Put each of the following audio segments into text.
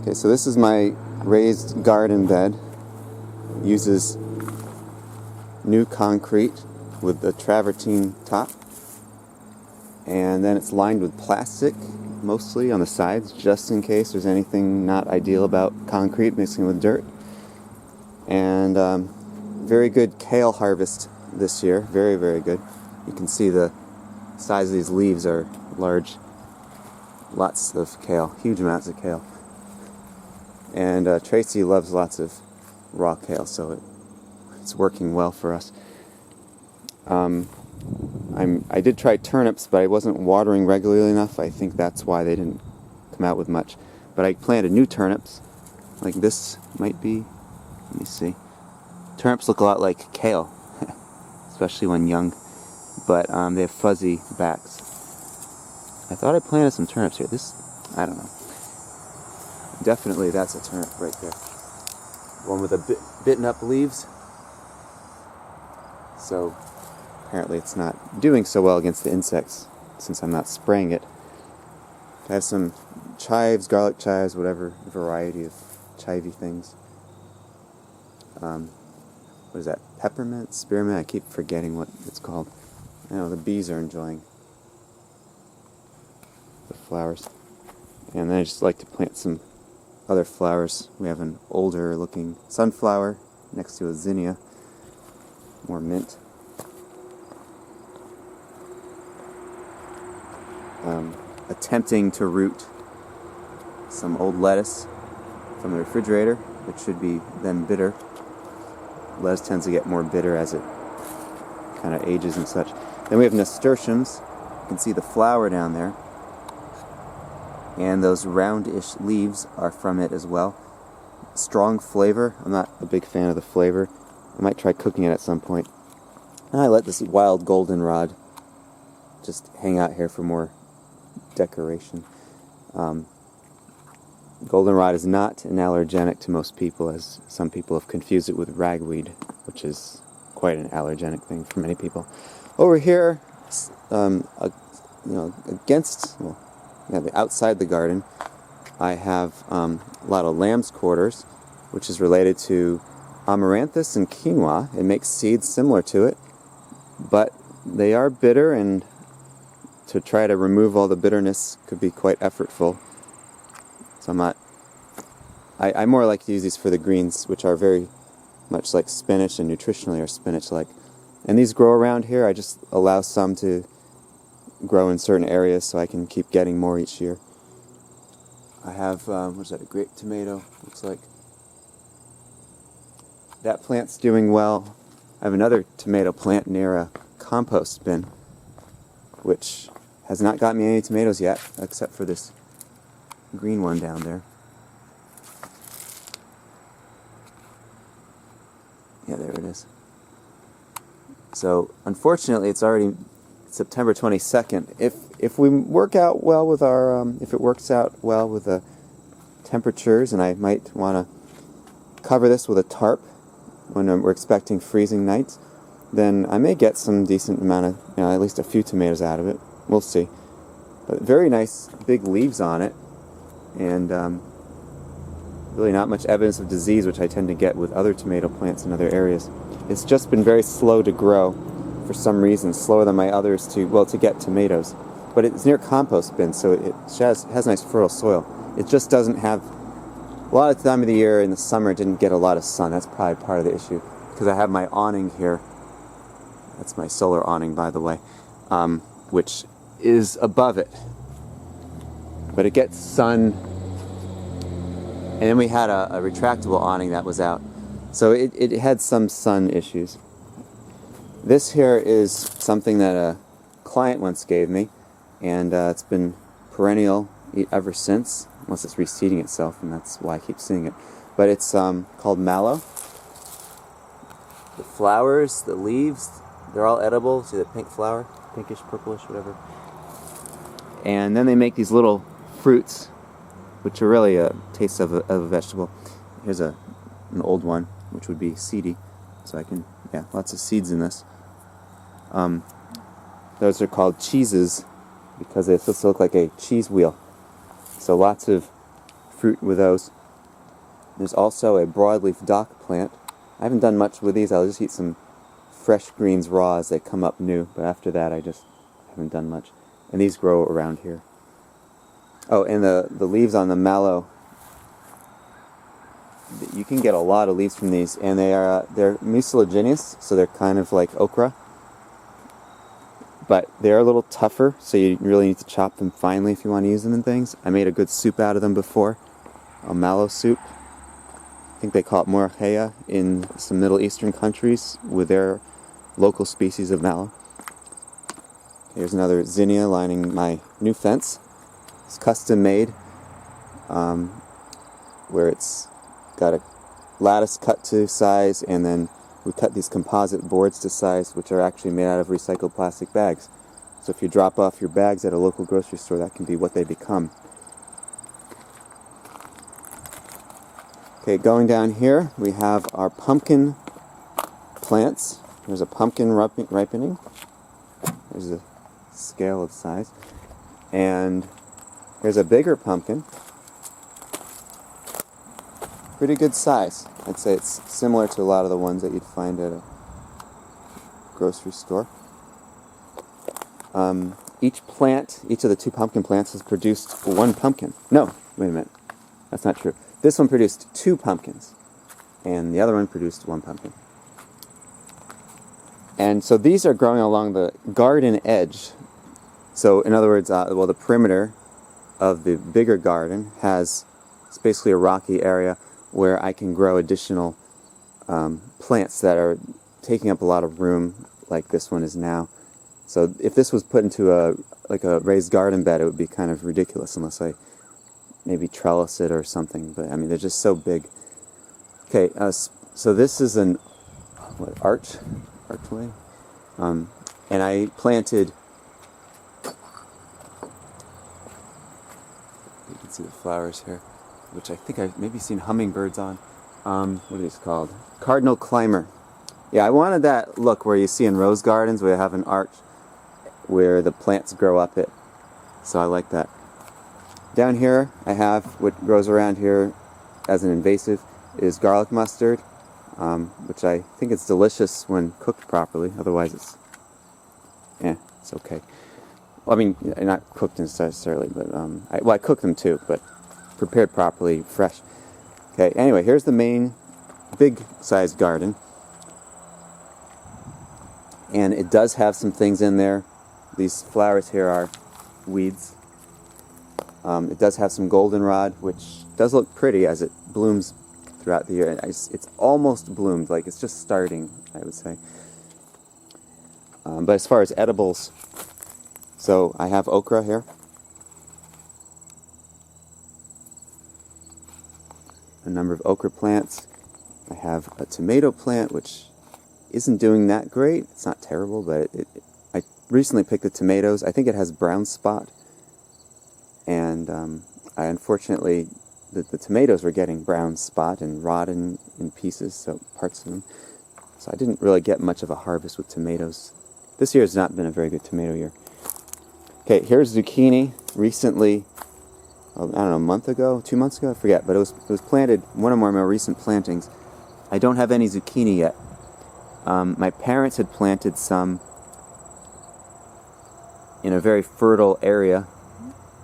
Okay, so this is my raised garden bed. It uses new concrete with the travertine top, and then it's lined with plastic mostly on the sides, just in case there's anything not ideal about concrete mixing with dirt. And very good kale harvest this year, very, very good. You can see the size of these leaves are large. Lots of kale, huge amounts of kale. And Tracy loves lots of raw kale, so it's working well for us. I did try turnips, but I wasn't watering regularly enough. I think that's why they didn't come out with much. But I planted new turnips, like this might be. Let me see. Turnips look a lot like kale, especially when young, but they have fuzzy backs. I thought I planted some turnips here. I don't know. Definitely that's a turnip right there. One with the bitten up leaves. So apparently it's not doing so well against the insects since I'm not spraying it. I have some chives, garlic chives, whatever variety of chivy things. What is that? Peppermint? Spearmint? I keep forgetting what it's called. I know the bees are enjoying the flowers. And then I just like to plant some other flowers. We have an older looking sunflower next to a zinnia. More mint. Attempting to root some old lettuce from the refrigerator, which should be then bitter. Lettuce tends to get more bitter as it kind of ages and such. Then we have nasturtiums. You can see the flower down there. And those roundish leaves are from it as well. Strong flavor. I'm not a big fan of the flavor. I might try cooking it at some point. And I let this wild goldenrod just hang out here for more decoration. Goldenrod is not an allergenic to most people, as some people have confused it with ragweed, which is quite an allergenic thing for many people. Over here, outside the garden, I have a lot of lamb's quarters, which is related to amaranthus and quinoa. It makes seeds similar to it, but they are bitter, and to try to remove all the bitterness could be quite effortful. So I more like to use these for the greens, which are very much like spinach and nutritionally are spinach-like. And these grow around here. I just allow some to grow in certain areas so I can keep getting more each year. I have, what is that, a grape tomato, looks like. That plant's doing well. I have another tomato plant near a compost bin, which has not got me any tomatoes yet, except for this green one down there. Yeah, there it is. So, unfortunately, it's already September 22nd. If we work out well with our, if it works out well with the temperatures, and I might want to cover this with a tarp when we're expecting freezing nights, then I may get some decent amount of, at least a few tomatoes out of it. We'll see. But very nice big leaves on it, and really not much evidence of disease, which I tend to get with other tomato plants in other areas. It's just been very slow to grow for some reason, slower than my others to get tomatoes. But it's near compost bins, so it has nice fertile soil. It just doesn't have, a lot of the time of the year in the summer it didn't get a lot of sun. That's probably part of the issue, because I have my awning here. That's my solar awning, by the way, which is above it. But it gets sun. And then we had a retractable awning that was out. So it had some sun issues. This here is something that a client once gave me, and it's been perennial ever since, unless it's reseeding itself, and that's why I keep seeing it. But it's called Mallow. The flowers, the leaves, they're all edible. See the pink flower? Pinkish, purplish, whatever. And then they make these little fruits, which are really a taste of a vegetable. Here's an old one, which would be seedy. So I can, lots of seeds in this. Those are called cheeses because they supposed to look like a cheese wheel. So lots of fruit with those. There's also a broadleaf dock plant. I haven't done much with these. I'll just eat some fresh greens raw as they come up new, but after that I just haven't done much. And these grow around here. Oh, and the leaves on the mallow, you can get a lot of leaves from these, and they're mucilaginous, so they're kind of like okra. But they're a little tougher, so you really need to chop them finely if you want to use them in things. I made a good soup out of them before, a mallow soup. I think they call it morachea in some Middle Eastern countries with their local species of mallow. Here's another zinnia lining my new fence. It's custom made, where it's got a lattice cut to size, and then we cut these composite boards to size, which are actually made out of recycled plastic bags. So if you drop off your bags at a local grocery store, that can be what they become. Okay, going down here, we have our pumpkin plants. There's a pumpkin ripening. There's a scale of size. And here's a bigger pumpkin. Pretty good size. I'd say it's similar to a lot of the ones that you'd find at a grocery store. Each of the 2 pumpkin plants has produced 1 pumpkin. No, wait a minute. That's not true. This one produced 2 pumpkins, and the other one produced 1 pumpkin. And so these are growing along the garden edge. So in other words, the perimeter of the bigger garden it's basically a rocky area where I can grow additional plants that are taking up a lot of room, like this one is now. So if this was put into a raised garden bed, it would be kind of ridiculous unless I maybe trellis it or something. But I mean, they're just so big. Okay, so this is an archway, and I planted. You can see the flowers here, which I think I've maybe seen hummingbirds on. What are these called? Cardinal climber. Yeah, I wanted that look where you see in rose gardens where you have an arch where the plants grow up it. So I like that. Down here I have what grows around here as an invasive is garlic mustard, which I think it's delicious when cooked properly. Otherwise it's okay. Well, I mean, not cooked necessarily, but I cook them too, but prepared properly, fresh. Okay, anyway, here's the main big-sized garden. And it does have some things in there. These flowers here are weeds. It does have some goldenrod, which does look pretty as it blooms throughout the year. It's almost bloomed, like it's just starting, I would say. But as far as edibles, so I have okra here. A number of okra plants. I have a tomato plant, which isn't doing that great. It's not terrible, but I recently picked the tomatoes. I think it has brown spot. And I unfortunately, the tomatoes were getting brown spot and rotting in pieces, so parts of them. So I didn't really get much of a harvest with tomatoes. This year has not been a very good tomato year. Okay, here's zucchini. Recently, I don't know, a month ago, 2 months ago, I forget, but it was planted, one of my more recent plantings. I don't have any zucchini yet. My parents had planted some in a very fertile area,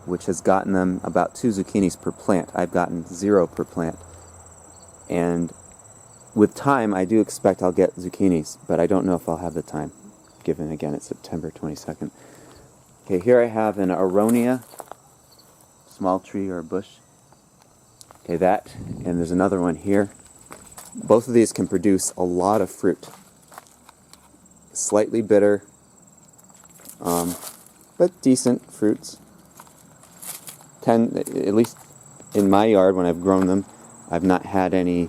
which has gotten them about 2 zucchinis per plant. I've gotten 0 per plant. And with time, I do expect I'll get zucchinis, but I don't know if I'll have the time, given, again, it's September 22nd. Okay, here I have an aronia, small tree or a bush. Okay, that, and there's another one here. Both of these can produce a lot of fruit. Slightly bitter, but decent fruits. At least in my yard when I've grown them, I've not had any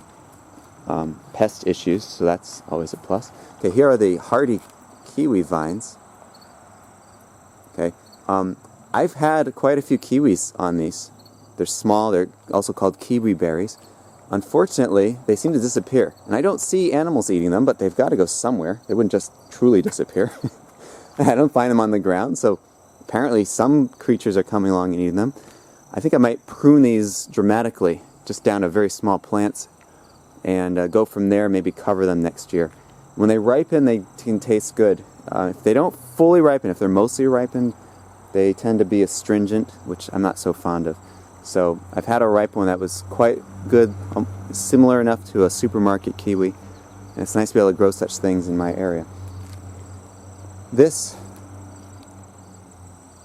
pest issues, so that's always a plus. Okay, here are the hardy kiwi vines. Okay, I've had quite a few kiwis on these. They're small, they're also called kiwi berries. Unfortunately, they seem to disappear. And I don't see animals eating them, but they've got to go somewhere. They wouldn't just truly disappear. I don't find them on the ground, so apparently some creatures are coming along and eating them. I think I might prune these dramatically, just down to very small plants, and go from there, maybe cover them next year. When they ripen, they can taste good. If they don't fully ripen, if they're mostly ripened, they tend to be astringent, which I'm not so fond of. So I've had a ripe one that was quite good, similar enough to a supermarket kiwi, and it's nice to be able to grow such things in my area. This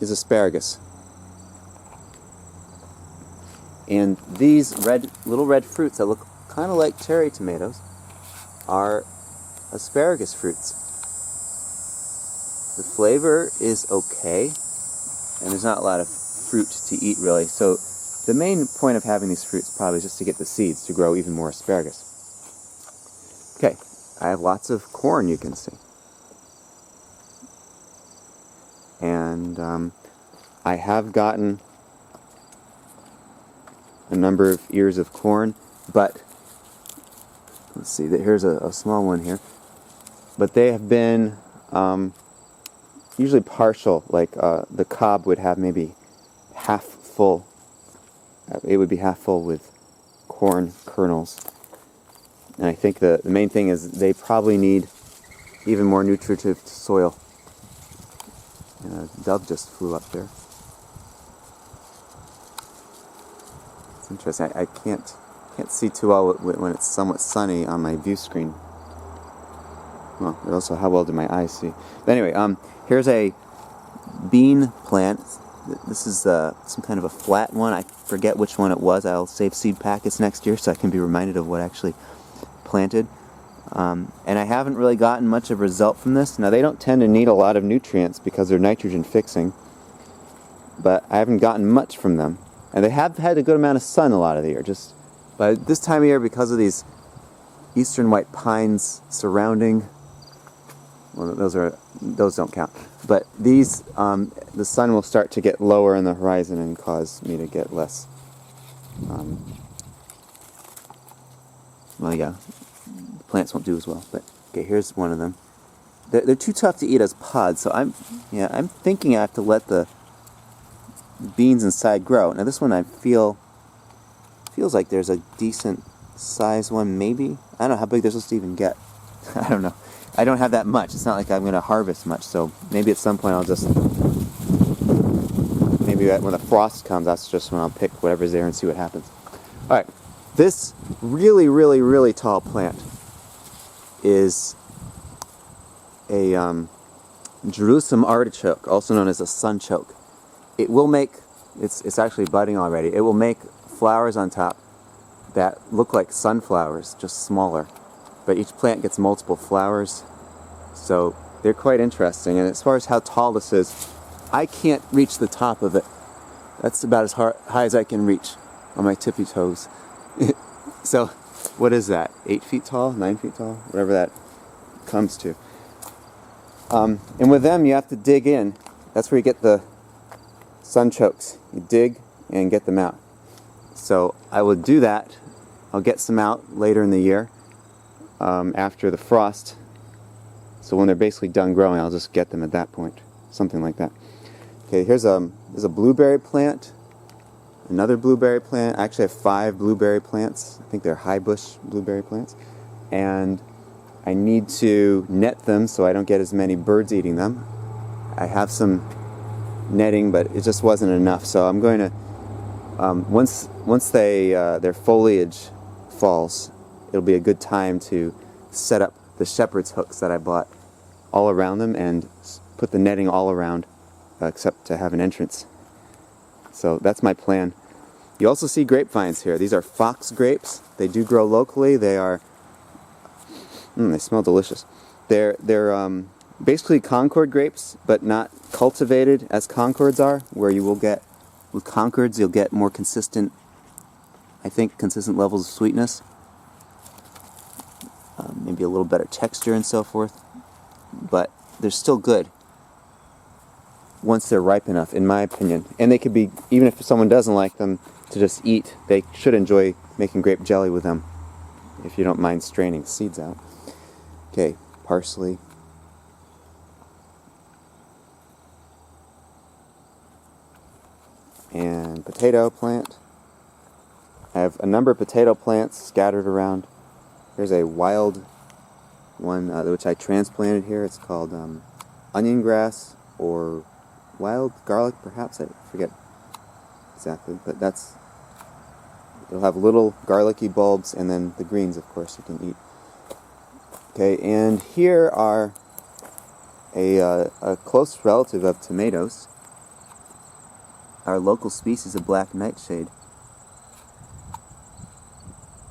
is asparagus. And these little red fruits that look kind of like cherry tomatoes are asparagus fruits. The flavor is okay, and there's not a lot of fruit to eat really, so the main point of having these fruits probably is just to get the seeds to grow even more asparagus. Okay, I have lots of corn, you can see. And I have gotten a number of ears of corn, but let's see, here's a small one here. But they have been usually partial, like the cob would have maybe half full. It would be half full with corn kernels. And I think the main thing is they probably need even more nutritive soil. And a dove just flew up there. It's interesting. I can't see too well when it's somewhat sunny on my view screen. Well, also how well do my eyes see? But anyway, here's a bean plant. This is some kind of a flat one. I forget which one it was. I'll save seed packets next year so I can be reminded of what I actually planted. And I haven't really gotten much of a result from this. Now, they don't tend to need a lot of nutrients because they're nitrogen fixing, but I haven't gotten much from them. And they have had a good amount of sun a lot of the year. Just by this time of year, because of these eastern white pines surrounding, well, those don't count. But these, the sun will start to get lower in the horizon and cause me to get less. Well, yeah, the plants won't do as well. But okay, here's one of them. They're too tough to eat as pods, so I'm thinking I have to let the beans inside grow. Now this one feels like there's a decent size one, maybe. I don't know how big they're supposed to even get. I don't know. I don't have that much. It's not like I'm going to harvest much, so maybe at some point I'll just, maybe when the frost comes, that's just when I'll pick whatever's there and see what happens. Alright, this really, really, really tall plant is a Jerusalem artichoke, also known as a sunchoke. It will make, it's actually budding already, it will make flowers on top that look like sunflowers, just smaller. But each plant gets multiple flowers, so they're quite interesting. And as far as how tall this is, I can't reach the top of it. That's about as high as I can reach on my tippy toes. So, what is that? 8 feet tall? 9 feet tall? Whatever that comes to. And with them, you have to dig in. That's where you get the sunchokes. You dig and get them out. So, I will do that. I'll get some out later in the year. After the frost, so when they're basically done growing, I'll just get them at that point, something like that. Okay, there's a blueberry plant, another blueberry plant. I actually have 5 blueberry plants. I think they're high bush blueberry plants, and I need to net them so I don't get as many birds eating them. I have some netting, but it just wasn't enough, so I'm going to once their foliage falls, it'll be a good time to set up the shepherd's hooks that I bought all around them and put the netting all around, except to have an entrance. So that's my plan. You also see grapevines here. These are fox grapes. They do grow locally. They are, they smell delicious. They're basically Concord grapes, but not cultivated as Concords are, where you will get, with Concords, you'll get more consistent, I think, consistent levels of sweetness. Maybe a little better texture and so forth, but they're still good once they're ripe enough, in my opinion. And they could be, even if someone doesn't like them to just eat, they should enjoy making grape jelly with them, if you don't mind straining seeds out. Okay, parsley. And potato plant. I have a number of potato plants scattered around. Here's a wild one which I transplanted here. It's called onion grass or wild garlic, perhaps. I forget exactly, but it'll have little garlicky bulbs, and then the greens, of course, you can eat. Okay, and here are a close relative of tomatoes, our local species of black nightshade.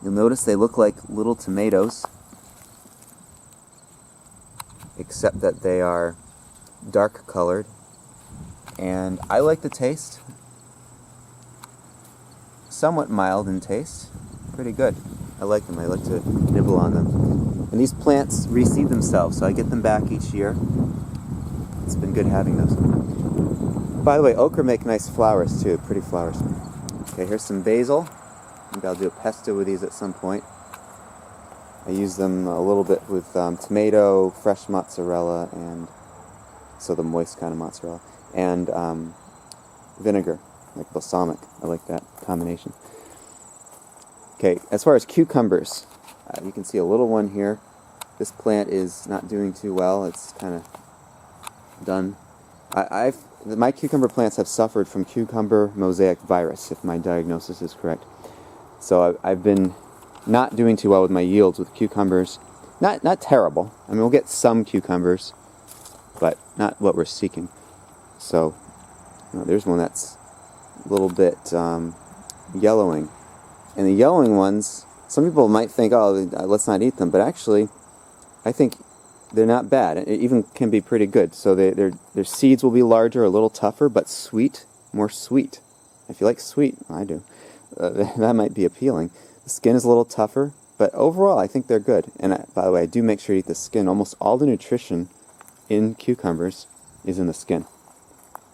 You'll notice they look like little tomatoes, except that they are dark colored, and I like the taste. Somewhat mild in taste, pretty good. I like them. I like to nibble on them. And these plants reseed themselves, so I get them back each year. It's been good having those. By the way, okra make nice flowers too, pretty flowers. Okay, here's some basil. Maybe I'll do a pesto with these at some point. I use them a little bit with tomato, fresh mozzarella, and so the moist kind of mozzarella, and vinegar, like balsamic. I like that combination. Okay, as far as cucumbers, you can see a little one here. This plant is not doing too well. It's kind of done. My cucumber plants have suffered from cucumber mosaic virus, if my diagnosis is correct. So I've been not doing too well with my yields with cucumbers. Not terrible. I mean, we'll get some cucumbers, but not what we're seeking. So there's one that's a little bit yellowing. And the yellowing ones, some people might think, oh, let's not eat them. But actually, I think they're not bad. It even can be pretty good. So their seeds will be larger, a little tougher, but sweet, more sweet. If you like sweet, I do. That might be appealing. The skin is a little tougher, but overall I think they're good. And by the way, I do make sure to eat the skin. Almost all the nutrition in cucumbers is in the skin.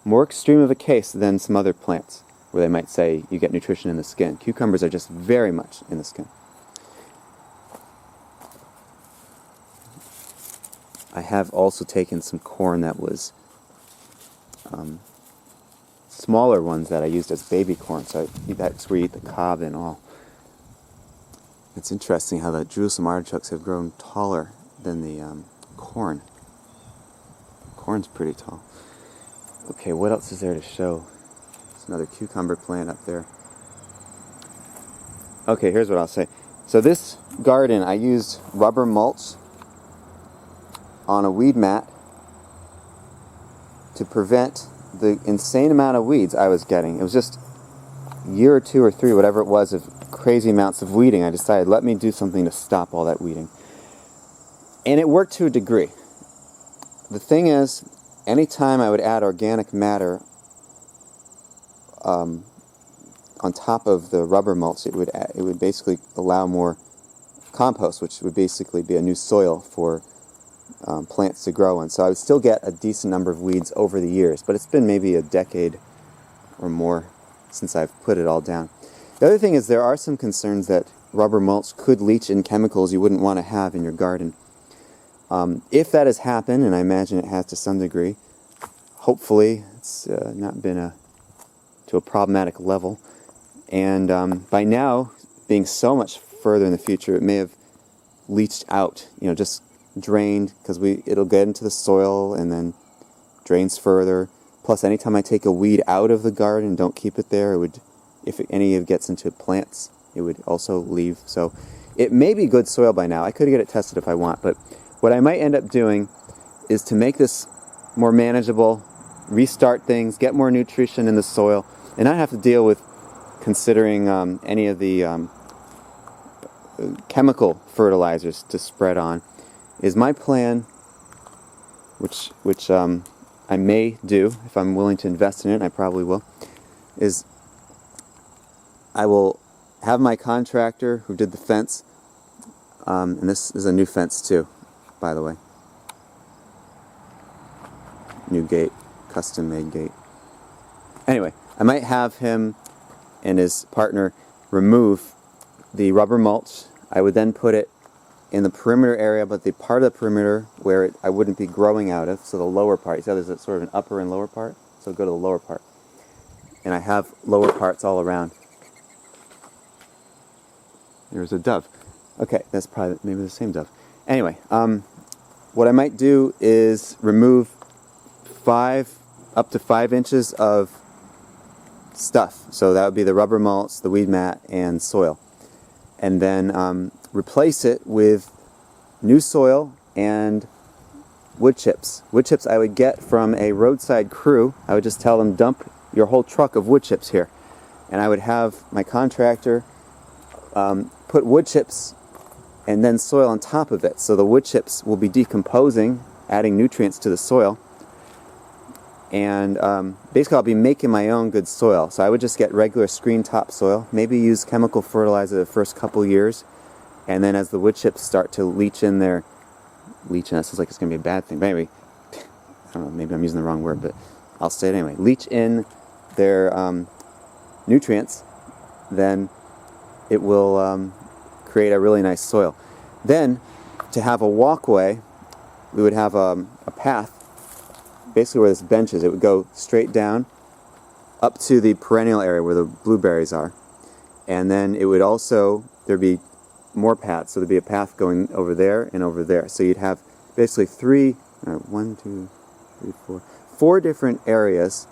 More extreme of a case than some other plants, where they might say you get nutrition in the skin. Cucumbers are just very much in the skin. I have also taken some corn that was smaller ones that I used as baby corn, so that's where you eat the cob and all. It's interesting how the Jerusalem artichokes have grown taller than the corn. Corn's pretty tall. Okay, what else is there to show? There's another cucumber plant up there. Okay, here's what I'll say. So this garden, I used rubber mulch on a weed mat to prevent the insane amount of weeds I was getting. It was just a year or two or three, whatever it was, of crazy amounts of weeding. I decided, let me do something to stop all that weeding. And it worked to a degree. The thing is, anytime I would add organic matter on top of the rubber mulch, it would basically allow more compost, which would basically be a new soil for plants to grow in. So I would still get a decent number of weeds over the years, but it's been maybe a decade or more since I've put it all down. The other thing is there are some concerns that rubber mulch could leach in chemicals you wouldn't want to have in your garden. If that has happened, and I imagine it has to some degree, hopefully it's not been to a problematic level. And by now, being so much further in the future, it may have leached out, just drained, because it'll get into the soil and then drains further. Plus, anytime I take a weed out of the garden and don't keep it there, if any of it gets into plants, it would also leave. So it may be good soil by now. I could get it tested if I want, but what I might end up doing is to make this more manageable, restart things, get more nutrition in the soil, and not have to deal with considering any of the chemical fertilizers to spread on. Is my plan, which I may do if I'm willing to invest in it, and I probably will, is I will have my contractor who did the fence, and this is a new fence too, by the way. New gate, custom made gate. Anyway, I might have him and his partner remove the rubber mulch. I would then put it in the perimeter area, but the part of the perimeter where I wouldn't be growing out of, so the lower part. You see how there's sort of an upper and lower part? So go to the lower part. and I have lower parts all around. There's a dove. Okay, that's probably maybe the same dove. Anyway, what I might do is remove up to 5 inches of stuff. So that would be the rubber mulch, the weed mat, and soil. And then replace it with new soil and wood chips. Wood chips I would get from a roadside crew. I would just tell them, dump your whole truck of wood chips here. And I would have my contractor put wood chips and then soil on top of it. So the wood chips will be decomposing, adding nutrients to the soil. And basically I'll be making my own good soil. So I would just get regular screen topsoil, maybe use chemical fertilizer the first couple years, and then as the wood chips start to leach in, that sounds like it's going to be a bad thing, but anyway, I don't know, maybe I'm using the wrong word, but I'll say it anyway. Leach in their nutrients, then it will create a really nice soil. Then, to have a walkway, we would have a path, basically where this bench is. It would go straight down up to the perennial area where the blueberries are. And then it would also, there'd be more paths, so there'd be a path going over there and over there. So you'd have basically four different areas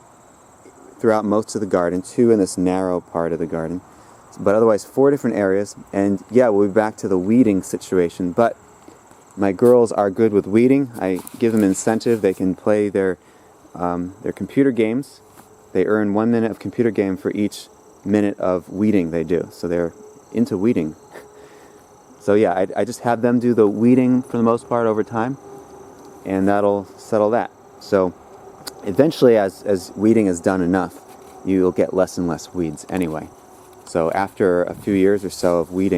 throughout most of the garden, 2 in this narrow part of the garden. But otherwise 4 different areas, and yeah, we'll be back to the weeding situation, but my girls are good with weeding. I give them incentive. They can play their computer games. They earn 1 minute of computer game for each minute of weeding they do. So they're into weeding. So yeah, I just have them do the weeding for the most part over time, and that'll settle that. So eventually, as weeding is done enough, you'll get less and less weeds anyway. So after a few years or so of weeding,